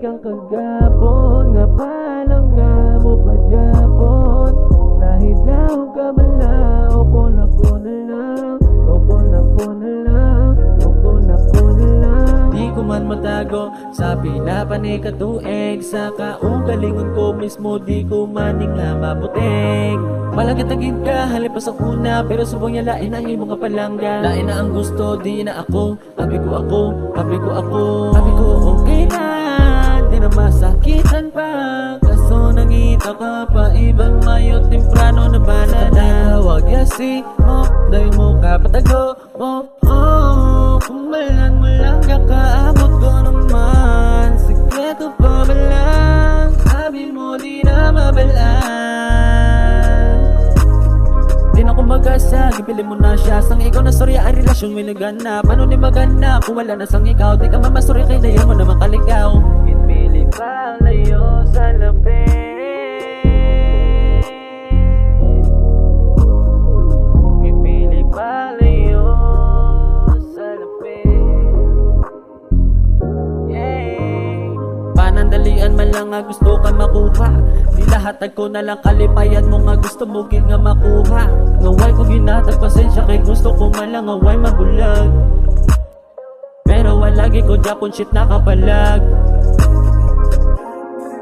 kang kagapon, nga palangga mo pa Japon. Nahidlaw ka bala, o ko na lang, o ko na lang, o ko na lang. Di ko man matago sa pinapan ni katuig, sa kaugalingon ko mismo di ko maning nga mabuting. Malagit-agid ka, halipas sa una, pero subong niya lain ang imong kapalangga. Lain na ang gusto, di na ako. Habi ko ako, habi ko ako. Habi ko okay na, di na masakitan pa. Kaso nangita ka pa, ibang mayo temprano na banana. Wag yasi mo, dahil mo kapatago mo. Kung malan mo lang kakaabot ko naman. Sikreto pa ba lang, sabi mo di na mabalaan. Di na kumagasa, gipili mo na siya. Sang ikaw na storya ay relasyon may nagana. Paano ni magana kung wala na sang ikaw? Di ka mamastorya kay dayo mo na makaligaw. Gipili pa layo sa lapit, gipili pa layo sa lapit. Yeah. Panandalian man lang nga gusto ka makuha. Di lahatag ko na lang kalipayan mo nga gusto mo gid nga makuha. Ngaway ko ginatag pasensya kay gusto ko man lang ngaway mabulag. Pero walagi ko Japon shit nakapalag.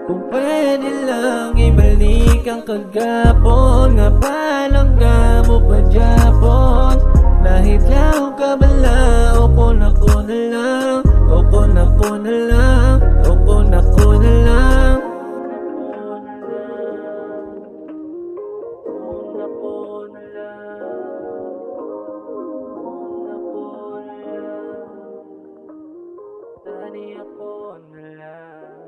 Kung pwede lang ibalik ang kagapon, nga palangga mo pa Japon. Nahidlaw ka bala, o ko na lang, o ko na lang, o ko na lang. Tani ako na lang.